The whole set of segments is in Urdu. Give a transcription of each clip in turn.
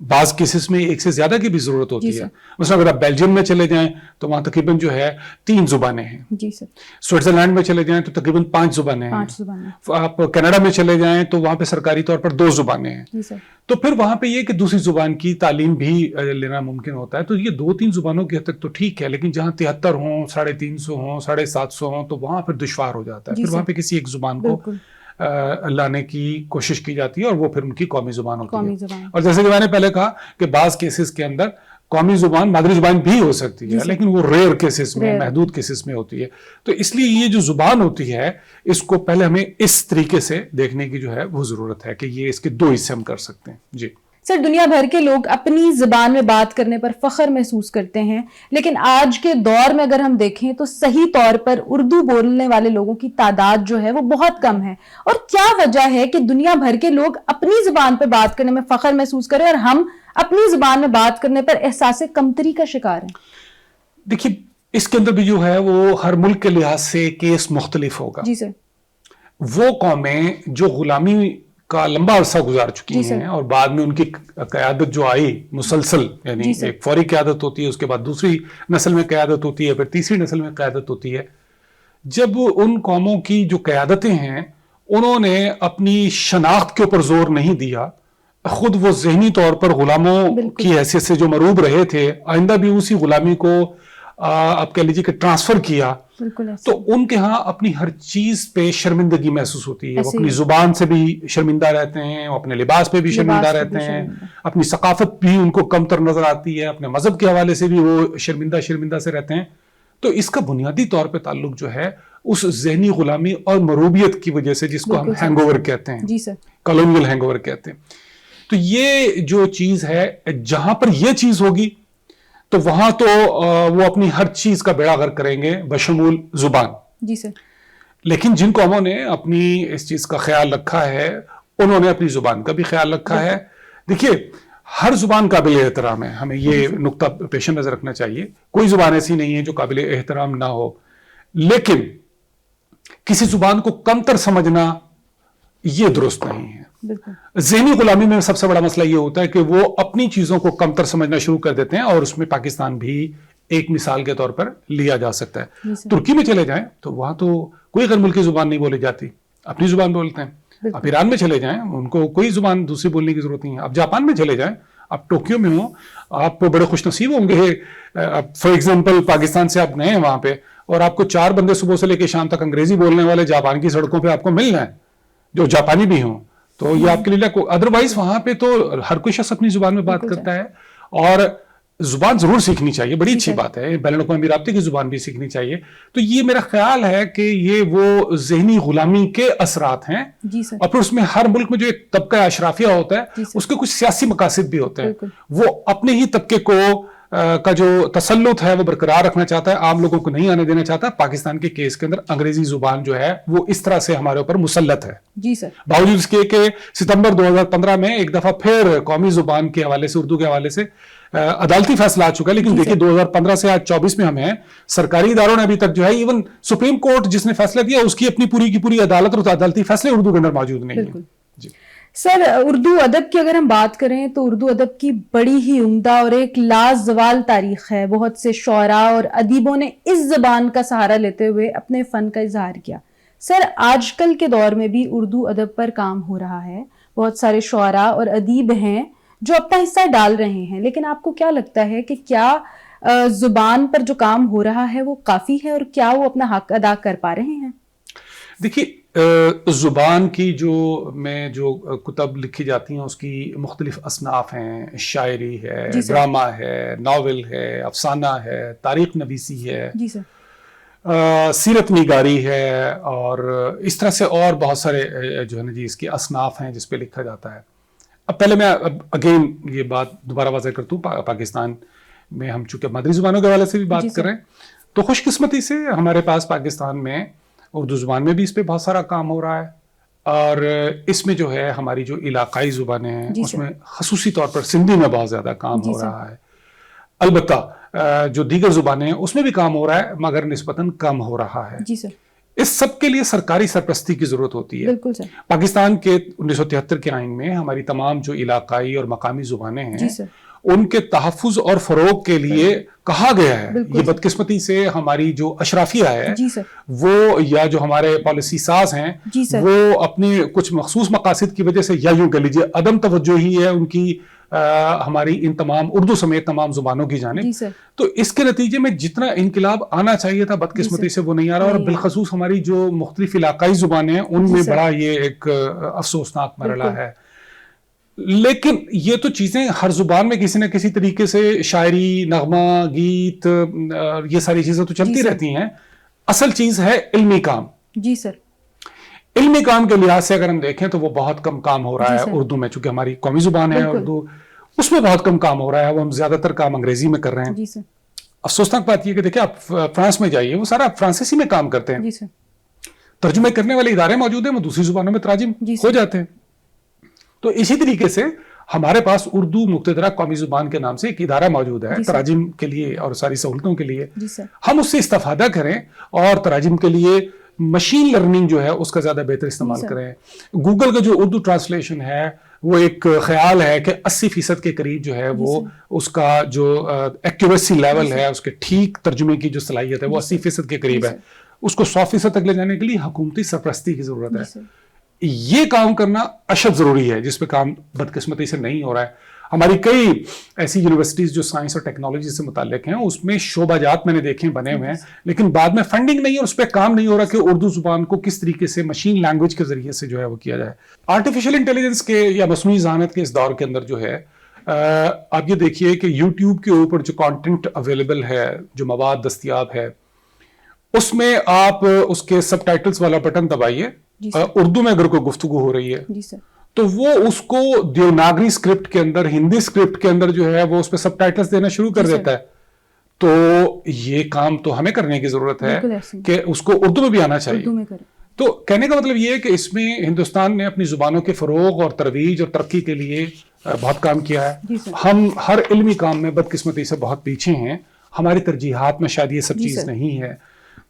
بعض کیسز میں ایک سے زیادہ کی بھی ضرورت ہوتی جی ہے. مثلا اگر آپ بیلجیم میں چلے جائیں تو وہاں تقریباً جو ہے 3 زبانیں ہیں. جی سر. سوئٹزرلینڈ میں چلے جائیں تو تقریباً 5 زبانیں ہیں. 5 زبانیں. آپ کینیڈا میں چلے جائیں تو وہاں پہ سرکاری طور پر 2 زبانیں ہیں. جی سر. تو پھر وہاں پہ یہ کہ دوسری زبان کی تعلیم بھی لینا ممکن ہوتا ہے. تو یہ 2-3 زبانوں کی حد تک تو ٹھیک ہے, لیکن جہاں 73 ہوں, 350 ہوں, 750 ہوں, تو وہاں پھر دشوار ہو جاتا ہے. پھر وہاں پہ کسی ایک زبان کو لانے کی کوشش کی جاتی ہے اور وہ پھر ان کی قومی زبان ہوتی ہے. اور جیسے کہ میں نے پہلے کہا کہ بعض کیسز کے اندر قومی زبان مادری زبان بھی ہو سکتی ہے, لیکن وہ ریئر کیسز میں, محدود کیسز میں ہوتی ہے. تو اس لیے یہ جو زبان ہوتی ہے اس کو پہلے ہمیں اس طریقے سے دیکھنے کی جو ہے وہ ضرورت ہے کہ یہ اس کے 2 حصے ہم کر سکتے ہیں. جی سر, دنیا بھر کے لوگ اپنی زبان میں بات کرنے پر فخر محسوس کرتے ہیں, لیکن آج کے دور میں اگر ہم دیکھیں تو صحیح طور پر اردو بولنے والے لوگوں کی تعداد جو ہے وہ بہت کم ہے. اور کیا وجہ ہے کہ دنیا بھر کے لوگ اپنی زبان پہ بات کرنے میں فخر محسوس کریں اور ہم اپنی زبان میں بات کرنے پر احساس کمتری کا شکار ہیں؟ دیکھیے, اس کے اندر بھی جو ہے وہ ہر ملک کے لحاظ سے کیس مختلف ہوگا. جی سر. وہ قومیں جو غلامی کا لمبا عرصہ گزار چکی ہیں اور بعد میں ان کی قیادت جو آئی مسلسل, یعنی ایک فوری قیادت ہوتی ہے, اس کے بعد دوسری نسل میں قیادت ہوتی ہے, پھر تیسری نسل میں قیادت ہوتی ہے. جب ان قوموں کی جو قیادتیں ہیں انہوں نے اپنی شناخت کے اوپر زور نہیں دیا, خود وہ ذہنی طور پر غلاموں کی حیثیت سے جو مروب رہے تھے, آئندہ بھی اسی غلامی کو آپ کہہ لیجیے کہ ٹرانسفر کیا, تو ان کے ہاں اپنی ہر چیز پہ شرمندگی محسوس ہوتی ہے. وہ اپنی زبان سے بھی شرمندہ رہتے ہیں, وہ اپنے لباس پہ بھی شرمندہ رہتے ہیں, اپنی ثقافت بھی ان کو کم تر نظر آتی ہے, اپنے مذہب کے حوالے سے بھی وہ شرمندہ سے رہتے ہیں. تو اس کا بنیادی طور پہ تعلق جو ہے اس ذہنی غلامی اور مروبیت کی وجہ سے, جس کو ہم ہینگ اوور کہتے ہیں, کالونیل ہینگ اوور کہتے ہیں. تو یہ جو چیز ہے, جہاں پر یہ چیز ہوگی تو وہاں تو وہ اپنی ہر چیز کا بیڑا غرق کریں گے بشمول زبان. جی سر. لیکن جن قوموں نے اپنی اس چیز کا خیال رکھا ہے انہوں نے اپنی زبان کا بھی خیال رکھا ہے. دیکھیے, ہر زبان قابل احترام ہے, ہمیں یہ نقطہ پیش نظر رکھنا چاہیے. کوئی زبان ایسی نہیں ہے جو قابل احترام نہ ہو, لیکن کسی زبان کو کم تر سمجھنا یہ درست نہیں ہے. ذہنی غلامی میں سب سے بڑا مسئلہ یہ ہوتا ہے کہ وہ اپنی چیزوں کو کم تر سمجھنا شروع کر دیتے ہیں, اور اس میں پاکستان بھی ایک مثال کے طور پر لیا جا سکتا ہے. ترکی میں چلے جائیں تو وہاں تو کوئی غیر ملکی زبان نہیں بولی جاتی, اپنی زبان بولتے ہیں. آپ ایران میں چلے جائیں, ان کو کوئی زبان دوسری بولنے کی ضرورت نہیں ہے. آپ جاپان میں چلے جائیں, آپ ٹوکیو میں ہوں, آپ بڑے خوش نصیب ہوں گے. فار ایگزامپل پاکستان سے آپ گئے ہیں وہاں پہ, اور آپ کو 4 بندے صبح سے لے کے شام تک انگریزی بولنے والے جاپان کی سڑکوں پہ آپ کو مل رہے ہیں جو جاپانی بھی ہوں, تو یہ آپ کے لیے ادروائز وہاں پہ تو ہر کوئی شخص اپنی زبان میں بات کرتا ہے. اور زبان ضرور سیکھنی چاہیے, بڑی اچھی بات ہے, بین الاقوامی رابطے کی زبان بھی سیکھنی چاہیے. تو یہ میرا خیال ہے کہ یہ وہ ذہنی غلامی کے اثرات ہیں. اور پھر اس میں ہر ملک میں جو ایک طبقہ اشرافیہ ہوتا ہے اس کے کچھ سیاسی مقاصد بھی ہوتے ہیں. وہ اپنے ہی طبقے کو کا جو تسلط ہے وہ برقرار رکھنا چاہتا ہے, عام لوگوں کو نہیں آنے دینا چاہتا. پاکستان کے کیس کے اندر انگریزی زبان جو ہے وہ اس طرح سے ہمارے اوپر مسلط ہے. جی سر. باوجود اس کے کہ ستمبر 2015 میں ایک دفعہ پھر قومی زبان کے حوالے سے, اردو کے حوالے سے عدالتی فیصلہ آ چکا ہے. لیکن دیکھیے 2015 سے آج 24 میں ہمیں سرکاری اداروں نے ابھی تک جو ہے, ایون سپریم کورٹ جس نے فیصلہ دیا اس کی اپنی پوری کی پوری عدالت اور عدالتی فیصلے اردو کے اندر موجود نہیں ہیں. جی سر, اردو ادب کی اگر ہم بات کریں تو اردو ادب کی بڑی ہی عمدہ اور ایک لازوال تاریخ ہے. بہت سے شعراء اور ادیبوں نے اس زبان کا سہارا لیتے ہوئے اپنے فن کا اظہار کیا. سر, آج کل کے دور میں بھی اردو ادب پر کام ہو رہا ہے. بہت سارے شعراء اور ادیب ہیں جو اپنا حصہ ڈال رہے ہیں, لیکن آپ کو کیا لگتا ہے کہ کیا زبان پر جو کام ہو رہا ہے وہ کافی ہے, اور کیا وہ اپنا حق ادا کر پا رہے ہیں؟ دیکھیے, زبان کی جو کتب لکھی جاتی ہیں اس کی مختلف اصناف ہیں. شاعری ہے, ڈرامہ ہے, ناول ہے, افسانہ ہے, تاریخ نویسی ہے, جی سر, سیرت نگاری ہے, اور اس طرح سے اور بہت سارے جو ہے نا جی اس کے اصناف ہیں جس پہ لکھا جاتا ہے. اب پہلے میں اگین یہ بات دوبارہ واضح کرتا ہوں, پاکستان میں ہم چونکہ مادری زبانوں کے حوالے سے بھی بات کر رہے ہیں, تو خوش قسمتی سے ہمارے پاس پاکستان میں اردو زبان میں بھی اس پہ بہت سارا کام ہو رہا ہے. اور اس میں جو ہے ہماری جو علاقائی زبانیں ہیں اس میں خصوصی طور پر سندھی میں بہت زیادہ کام ہو رہا ہے. البتہ جو دیگر زبانیں ہیں اس میں بھی کام ہو رہا ہے مگر نسبتاً کم ہو رہا ہے. جی سر. اس سب کے لیے سرکاری سرپرستی کی ضرورت ہوتی ہے. بالکل سر. پاکستان کے 1973 کے آئین میں ہماری تمام جو علاقائی اور مقامی زبانیں ہیں جی سر. ان کے تحفظ اور فروغ کے لیے کہا گیا ہے. یہ بدقسمتی سے ہماری جو اشرافیہ ہے جی سر. وہ یا جو ہمارے پالیسی ساز ہیں جی سر. وہ اپنے کچھ مخصوص مقاصد کی وجہ سے یا یوں کہہ لیجیے عدم توجہی ہے ان کی ہماری ان تمام اردو سمیت تمام زبانوں کی جانب. جی سر. تو اس کے نتیجے میں جتنا انقلاب آنا چاہیے تھا بدقسمتی سے وہ نہیں آ رہا, اور بالخصوص ہماری جو مختلف علاقائی زبانیں ہیں ان میں بڑا یہ ایک افسوسناک مرحلہ ہے. لیکن یہ تو چیزیں ہر زبان میں کسی نہ کسی طریقے سے شاعری, نغمہ, گیت, یہ ساری چیزیں تو چلتی رہتی ہیں. اصل چیز ہے علمی کام. جی سر. علمی کام کے لحاظ سے اگر ہم دیکھیں تو وہ بہت کم کام ہو رہا ہے اردو میں, چونکہ ہماری قومی زبان ہے اردو, اس میں بہت کم کام ہو رہا ہے. وہ ہم زیادہ تر کام انگریزی میں کر رہے ہیں. جی سر. افسوسناک بات یہ کہ دیکھیں آپ فرانس میں جائیے, وہ سارا فرانسیسی میں کام کرتے ہیں. جی سر. ترجمے کرنے والے ادارے موجود ہیں, وہ دوسری زبانوں میں تراجم ہو جاتے ہیں. تو اسی طریقے سے ہمارے پاس اردو مقتدرہ قومی زبان کے نام سے ایک ادارہ موجود ہے تراجم کے لیے اور ساری سہولتوں کے لیے. ہم اس سے استفادہ کریں اور تراجم کے لیے مشین لرننگ جو ہے اس کا زیادہ بہتر استعمال کریں. گوگل کا جو اردو ٹرانسلیشن ہے وہ ایک خیال ہے کہ 80% کے قریب جو ہے وہ اس کا جو ایکوریسی لیول ہے, اس کے ٹھیک ترجمے کی جو صلاحیت ہے وہ 80% کے قریب ہے. اس کو 100% تک لے جانے کے لیے حکومتی سرپرستی کی ضرورت ہے. یہ کام کرنا اشد ضروری ہے جس پہ کام بدقسمتی سے نہیں ہو رہا ہے. ہماری کئی ایسی یونیورسٹیز جو سائنس اور ٹیکنالوجی سے متعلق ہیں اس میں شعبہ جات میں نے دیکھے بنے ہوئے ہیں, لیکن بعد میں فنڈنگ نہیں ہے, اس پہ کام نہیں ہو رہا کہ اردو زبان کو کس طریقے سے مشین لینگویج کے ذریعے سے جو ہے وہ کیا جائے. آرٹیفیشل انٹیلیجنس کے یا مصنوعی ذہانت کے اس دور کے اندر جو ہے آپ یہ دیکھیے کہ یوٹیوب کے اوپر جو کانٹینٹ اویلیبل ہے, جو مواد دستیاب ہے, اس میں آپ اس کے سب ٹائٹلز والا بٹن دبائیے. اردو میں اگر کوئی گفتگو ہو رہی ہے تو وہ اس کو دیوناگری اسکرپٹ کے اندر, ہندی اسکرپٹ کے اندر جو ہے وہ اس پہ سب ٹائٹلز دینا شروع کر دیتا ہے. تو یہ کام تو ہمیں کرنے کی ضرورت ہے کہ اس کو اردو میں بھی آنا چاہیے. تو کہنے کا مطلب یہ ہے کہ اس میں ہندوستان نے اپنی زبانوں کے فروغ اور ترویج اور ترقی کے لیے بہت کام کیا ہے. ہم ہر علمی کام میں بدقسمتی سے بہت پیچھے ہیں, ہماری ترجیحات میں شاید یہ سب چیز نہیں ہے.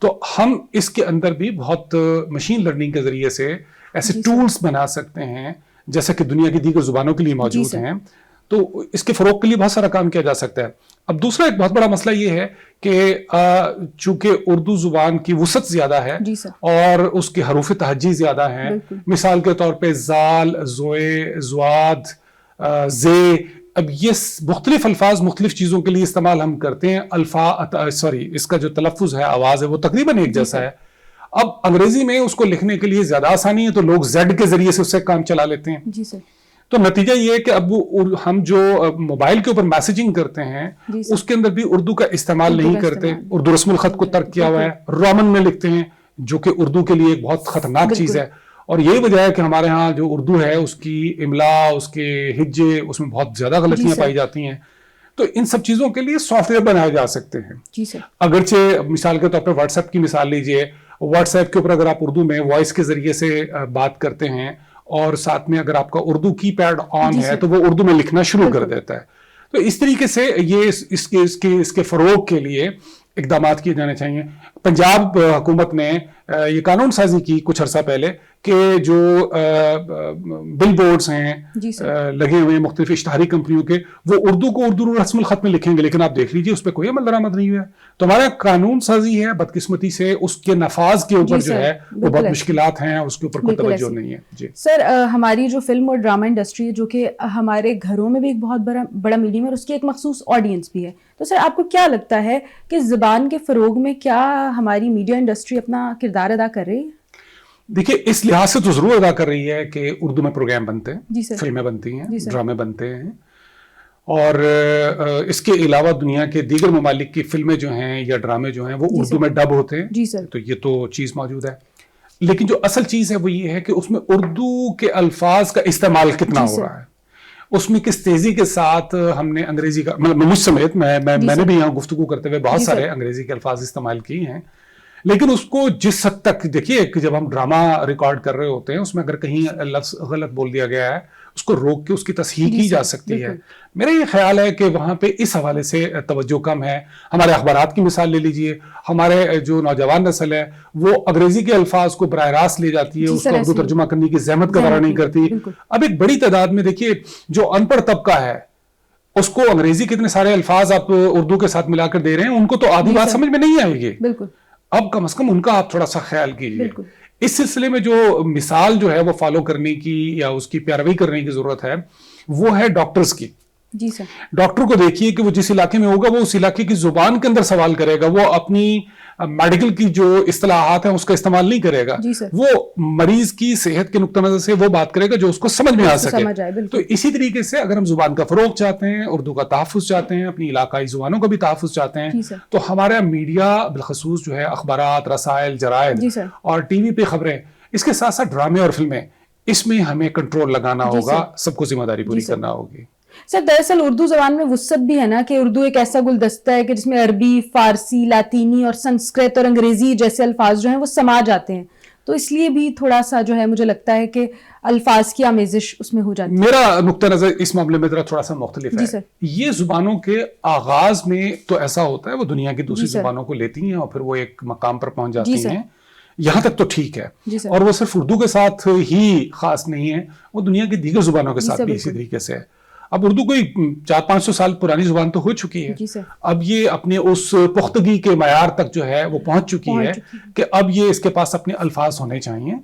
تو ہم اس کے اندر بھی بہت مشین لرننگ کے ذریعے سے ایسے ٹولز بنا سکتے ہیں جیسا کہ دنیا کی دیگر زبانوں کے لیے موجود ہیں. تو اس کے فروغ کے لیے بہت سارا کام کیا جا سکتا ہے. اب دوسرا ایک بہت بڑا مسئلہ یہ ہے کہ چونکہ اردو زبان کی وسعت زیادہ ہے اور اس کے حروف تہجی زیادہ ہیں, مثال کے طور پہ زال, زوئے, زواد, زے, اب یہ مختلف الفاظ مختلف چیزوں کے لیے استعمال ہم کرتے ہیں. اس کا جو تلفظ ہے, آواز ہے, وہ تقریباً ایک جیسا ہے. اب انگریزی میں اس کو لکھنے کے لیے زیادہ آسانی ہے تو لوگ زیڈ کے ذریعے سے اس سے کام چلا لیتے ہیں. جی سر. تو نتیجہ یہ ہے کہ اب ہم جو موبائل کے اوپر میسیجنگ کرتے ہیں اس کے اندر بھی اردو کا استعمال نہیں کرتے. اردو رسم الخط کو ترک کیا ہوا ہے, رومن میں لکھتے ہیں, جو کہ اردو کے لیے ایک بہت خطرناک چیز ہے. اور یہی وجہ ہے کہ ہمارے ہاں جو اردو ہے اس کی املا, اس کے ہجے, اس میں بہت زیادہ غلطیاں پائی جاتی ہیں. تو ان سب چیزوں کے لیے سافٹ ویئر بنائے جا سکتے ہیں. جی سر. اگرچہ مثال کے طور پہ واٹس ایپ کی مثال لیجئے, واٹس ایپ کے اوپر اگر آپ اردو میں وائس کے ذریعے سے بات کرتے ہیں اور ساتھ میں اگر آپ کا اردو کی پیڈ آن ہے تو وہ اردو میں لکھنا شروع کر دیتا ہے. تو اس طریقے سے یہ اس کے فروغ کے لیے اقدامات کیے جانے چاہیے. پنجاب حکومت نے یہ قانون سازی کی کچھ عرصہ پہلے کہ جو بل بورڈز ہیں لگے ہوئے مختلف اشتہاری کمپنیوں کے, وہ اردو کو اردو رسم الخط میں لکھیں گے, لیکن آپ دیکھ لیجئے اس پہ کوئی عمل درآمد نہیں ہوا ہے. تو ہمارا قانون سازی ہے بدقسمتی سے اس کے نفاذ کے اوپر جو ہے وہ بہت مشکلات ہیں, اس کے اوپر کوئی توجہ نہیں ہے. جی سر, ہماری جو فلم اور ڈرامہ انڈسٹری ہے جو کہ ہمارے گھروں میں بھی ایک بہت بڑا میڈیم ہے اور اس کی ایک مخصوص آڈینس بھی ہے, تو سر آپ کو کیا لگتا ہے کہ زبان کے فروغ میں کیا ہماری میڈیا انڈسٹری اپنا کردار ادا کر رہی ہے؟ دیکھیے اس لحاظ سے تو ضرور ادا کر رہی ہے کہ اردو میں پروگرام بنتے ہیں, فلمیں بنتی ہیں, ڈرامے بنتے ہیں, اور اس کے علاوہ دنیا کے دیگر ممالک کی فلمیں جو ہیں یا ڈرامے جو ہیں وہ اردو میں ڈب ہوتے ہیں. تو یہ تو چیز موجود ہے, لیکن جو اصل چیز ہے وہ یہ ہے کہ اس میں اردو کے الفاظ کا استعمال کتنا ہو رہا ہے, اس میں کس تیزی کے ساتھ ہم نے انگریزی کا, مطلب مجھ سمیت میں نے بھی یہاں گفتگو کرتے ہوئے بہت سارے انگریزی کے الفاظ استعمال کیے ہیں, لیکن اس کو جس حد تک دیکھیے کہ جب ہم ڈرامہ ریکارڈ کر رہے ہوتے ہیں اس میں اگر کہیں لفظ غلط بول دیا گیا ہے اس کو روک کے اس کی تصحیح کی جا سکتی ہے. میرا یہ خیال ہے کہ وہاں پہ اس حوالے سے توجہ کم ہے. ہمارے اخبارات کی مثال لے لیجئے, ہمارے جو نوجوان نسل ہے وہ انگریزی کے الفاظ کو براہ راست لے جاتی ہے, اس کو اردو ترجمہ کرنے کی زحمت کا دورہ نہیں کرتی. اب ایک بڑی تعداد میں دیکھیے جو ان پڑھ طبقہ ہے اس کو انگریزی کے اتنے سارے الفاظ آپ اردو کے ساتھ ملا کر دے رہے ہیں, ان کو تو آدھی بات سمجھ میں نہیں آئے گی. اب کم از کم ان کا آپ تھوڑا سا خیال کیجیے. اس سلسلے میں جو مثال جو ہے وہ فالو کرنے کی یا اس کی پیروی کرنے کی ضرورت ہے وہ ہے ڈاکٹرز کی. جی سر. ڈاکٹر کو دیکھیے کہ وہ جس علاقے میں ہوگا وہ اس علاقے کی زبان کے اندر سوال کرے گا, وہ اپنی میڈیکل کی جو اصطلاحات ہیں اس کا استعمال نہیں کرے گا, وہ مریض کی صحت کے نقطہ نظر سے وہ بات کرے گا جو اس کو سمجھ میں آ سکے. تو اسی طریقے سے اگر ہم زبان کا فروغ چاہتے ہیں, اردو کا تحفظ چاہتے ہیں, اپنی علاقائی زبانوں کا بھی تحفظ چاہتے ہیں, تو ہمارا میڈیا بالخصوص جو ہے اخبارات, رسائل, جرائد اور ٹی وی پہ خبریں, اس کے ساتھ ساتھ ڈرامے اور فلمیں, اس میں ہمیں کنٹرول لگانا ہوگا, سب کو ذمہ داری پوری کرنا ہوگی. سر دراصل اردو زبان میں وسعت بھی ہے نا, کہ اردو ایک ایسا گلدستہ ہے کہ جس میں عربی, فارسی, لاطینی اور سنسکرت اور انگریزی جیسے الفاظ جو ہیں وہ سما جاتے ہیں, تو اس لیے بھی تھوڑا سا جو ہے مجھے لگتا ہے کہ الفاظ کی آمیزش اس میں ہو جاتی ہے. میرا نقطہ نظر اس معاملے میں تھوڑا سا مختلف ہے. یہ زبانوں کے آغاز میں تو ایسا ہوتا ہے, وہ دنیا کی دوسری زبانوں کو لیتی ہیں اور پھر وہ ایک مقام پر پہنچ جاتی ہیں, یہاں تک تو ٹھیک ہے, اور وہ صرف اردو کے ساتھ ہی خاص نہیں ہے, وہ دنیا کی دیگر زبانوں کے ساتھ بھی اسی طریقے سے ہے. اب اردو کوئی 400-500 سال پرانی زبان تو ہو چکی ہے, اب یہ اپنے اس پختگی کے معیار تک جو ہے وہ پہنچ چکی ہے کہ اب یہ اس کے پاس اپنے الفاظ ہونے چاہیے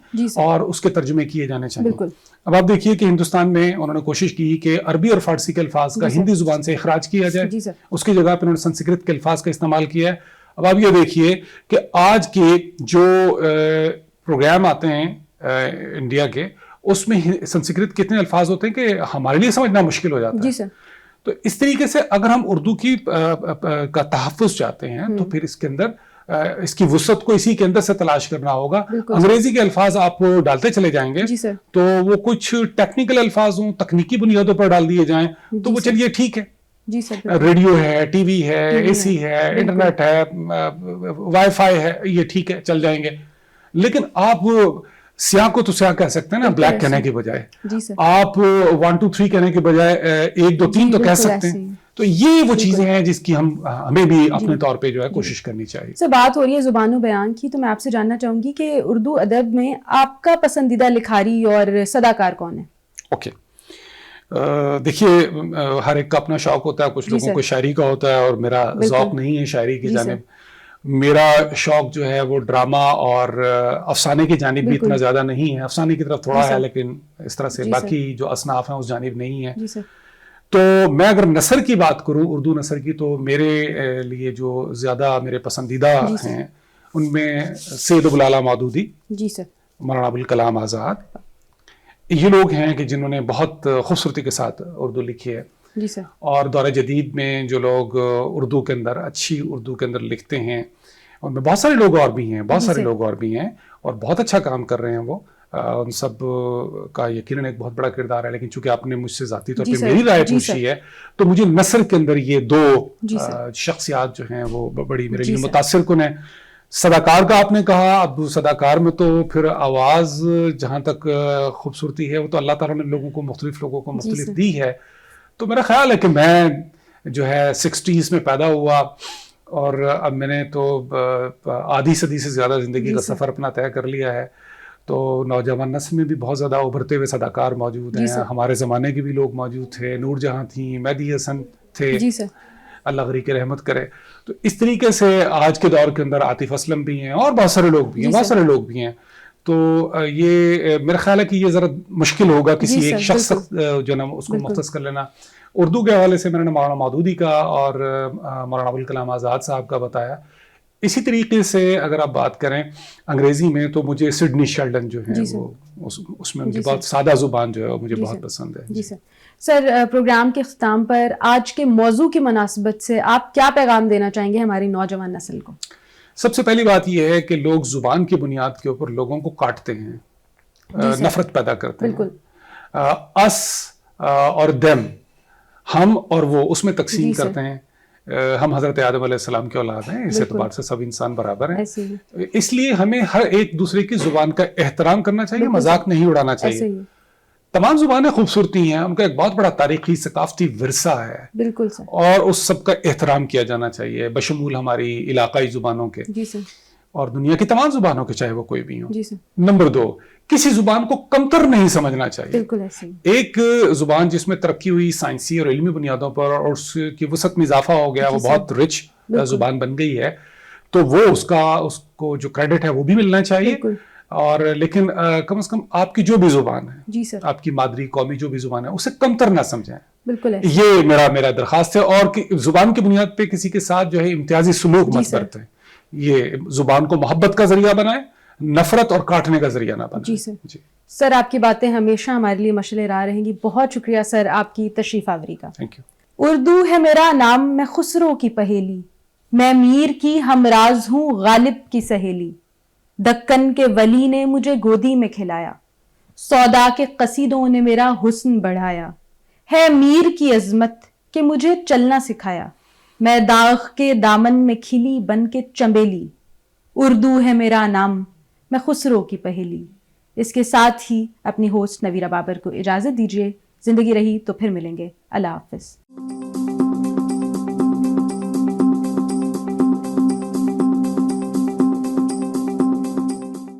اور اس کے ترجمے کیے جانے چاہیے. اب آپ دیکھیے کہ ہندوستان میں انہوں نے کوشش کی کہ عربی اور فارسی کے الفاظ کا ہندی زبان سے اخراج کیا جائے, اس کی جگہ پہ انہوں نے سنسکرت کے الفاظ کا استعمال کیا ہے. اب آپ یہ دیکھیے کہ آج کے جو پروگرام آتے ہیں انڈیا کے, اس میں سنسکرت کتنے الفاظ ہوتے ہیں کہ ہمارے لیے سمجھنا مشکل ہو جاتا ہے. تو اس طریقے سے اگر ہم اردو کی کا تحفظ چاہتے ہیں تو پھر اس کے اندر اس کی وسعت کو اسی کے اندر سے تلاش کرنا ہوگا. انگریزی کے الفاظ آپ ڈالتے چلے جائیں گے تو وہ کچھ ٹیکنیکل الفاظ ہوں, تکنیکی بنیادوں پر ڈال دیے جائیں تو وہ چلیے ٹھیک ہے, ریڈیو ہے, ٹی وی ہے, اے سی ہے, انٹرنیٹ ہے, وائی فائی ہے, یہ ٹھیک ہے چل جائیں گے. لیکن آپ سیاہ کو تو سیاہ کہہ سکتے ہیں نا, بلیک کہنے کے بجائے آپ 1 2 3 کہنے کے بجائے 1 2 3 تو کہہ سکتے ہیں. تو یہ وہ چیزیں ہیں جس کی ہمیں بھی اپنے طور پہ جو ہے کوشش کرنی چاہیے. سر بات ہو رہی ہے زبان و بیان کی, تو میں آپ سے جاننا چاہوں گی کہ اردو ادب میں آپ کا پسندیدہ لکھاری اور صداکار کون ہے؟ اوکے, دیکھیے ہر ایک کا اپنا شوق ہوتا ہے, کچھ لوگوں کو شاعری کا ہوتا ہے اور میرا ذوق نہیں ہے شاعری کی جانب. میرا شوق جو ہے وہ ڈرامہ اور افسانے کی جانب بھی اتنا زیادہ نہیں ہے, افسانے کی طرف تھوڑا ہے لیکن اس طرح سے باقی جو اصناف ہیں اس جانب نہیں ہے. تو میں اگر نثر کی بات کروں, اردو نثر کی, تو میرے لیے جو زیادہ میرے پسندیدہ ہیں ان میں سید ابو العلا مودودی, مولانا ابوالکلام آزاد, یہ لوگ ہیں کہ جنہوں نے بہت خوبصورتی کے ساتھ اردو لکھی ہے. اور دور جدید میں جو لوگ اردو کے اندر اچھی اردو کے اندر لکھتے ہیں ان میں بہت سارے لوگ اور بھی ہیں, اور بہت اچھا کام کر رہے ہیں. وہ ان سب کا یقیناً ایک بہت بڑا کردار ہے, لیکن چونکہ آپ نے مجھ سے ذاتی طور پہ میری رائے پوچھی ہے تو مجھے نثر کے اندر یہ دو شخصیات جو ہیں وہ بڑی میرے لیے متاثر کن ہیں. صداکار کا آپ نے کہا, اب صداکار میں تو پھر آواز جہاں تک خوبصورتی ہے وہ تو اللہ تعالیٰ نے لوگوں کو مختلف دی ہے. تو میرا خیال ہے کہ میں جو ہے 60s میں پیدا ہوا اور اب میں نے تو آدھی صدی سے زیادہ زندگی کا سفر اپنا طے کر لیا ہے. تو نوجوان نسل میں بھی بہت زیادہ ابھرتے ہوئے صداکار موجود ہیں. ہمارے زمانے کے بھی لوگ موجود تھے, نور جہاں تھیں, مہدی حسن تھے, اللہ غریق رحمت کرے. تو اس طریقے سے آج کے دور کے اندر عاطف اسلم بھی ہیں اور بہت سارے لوگ بھی ہیں. تو یہ میرا خیال ہے کہ یہ ذرا مشکل ہوگا کسی ایک شخص جو نا اس کو مختص کر لینا. اردو کے حوالے سے میں نے مولانا مودودی کا اور مولانا ابوالکلام آزاد صاحب کا بتایا. اسی طریقے سے اگر آپ بات کریں انگریزی میں تو مجھے سڈنی شیلڈن جو ہیں وہ اس میں مجھے بہت سادہ زبان جو ہے وہ مجھے بہت پسند ہے. جی سر, پروگرام کے اختتام پر آج کے موضوع کی مناسبت سے آپ کیا پیغام دینا چاہیں گے ہماری نوجوان نسل کو؟ سب سے پہلی بات یہ ہے کہ لوگ زبان کی بنیاد کے اوپر لوگوں کو کاٹتے ہیں, نفرت پیدا کرتے ہیں. اس اور دم, ہم اور وہ, اس میں تقسیم کرتے ہیں. ہم حضرت آدم علیہ السلام کے اولاد ہیں, اس اعتبار سے سب انسان برابر ہیں. اس لیے ہمیں ہر ایک دوسرے کی زبان کا احترام کرنا چاہیے, مذاق نہیں اڑانا چاہیے. تمام زبانیں خوبصورتی ہیں، ان کا ایک بہت بڑا تاریخی ثقافتی ورثہ ہے، بالکل سر، اور اس سب کا احترام کیا جانا چاہیے بشمول ہماری علاقائی زبانوں کے جی سر، اور دنیا کی تمام زبانوں کے، چاہے وہ کوئی بھی ہوں۔ جی سر، نمبر 2، کسی زبان کو کمتر نہیں سمجھنا چاہیے۔ بالکل ایسے ہی، ایک زبان جس میں ترقی ہوئی سائنسی اور علمی بنیادوں پر اور اس کی وسعت میں اضافہ ہو گیا، جی وہ سر، بہت رچ زبان بن گئی ہے، تو وہ اس کو جو کریڈٹ ہے وہ بھی ملنا چاہیے، بالکل، اور لیکن کم از کم آپ کی جو بھی زبان ہے، جی سر، آپ کی مادری قومی جو بھی زبان ہے، اسے کمتر نہ سمجھیں۔ بالکل ایسے، یہ میرا درخواست ہے، اور زبان کی بنیاد پہ کسی کے ساتھ جو ہے امتیازی سلوک جی مت سر، برتیں، یہ زبان کو محبت کا ذریعہ بنائے، نفرت اور کاٹنے کا ذریعہ نہ بنائے۔ جی سر، سر آپ کی باتیں ہمیشہ ہمارے لیے مشعل راہ رہیں گی، بہت شکریہ سر آپ کی تشریف آوری کا۔ Thank you. اردو ہے میرا نام، میں خسرو کی پہیلی، میں میر کی ہمراز ہوں غالب کی سہیلی، دکن کے ولی نے مجھے گودی میں کھلایا، سودا کے قصیدوں نے میرا حسن بڑھایا، ہے میر کی عظمت کہ مجھے چلنا سکھایا، میں داغ کے دامن میں کھلی بن کے چنبیلی، اردو ہے میرا نام، میں خسرو کی پہیلی۔ اس کے ساتھ ہی اپنی ہوسٹ نویرہ بابر کو اجازت دیجیے، زندگی رہی تو پھر ملیں گے، اللہ حافظ۔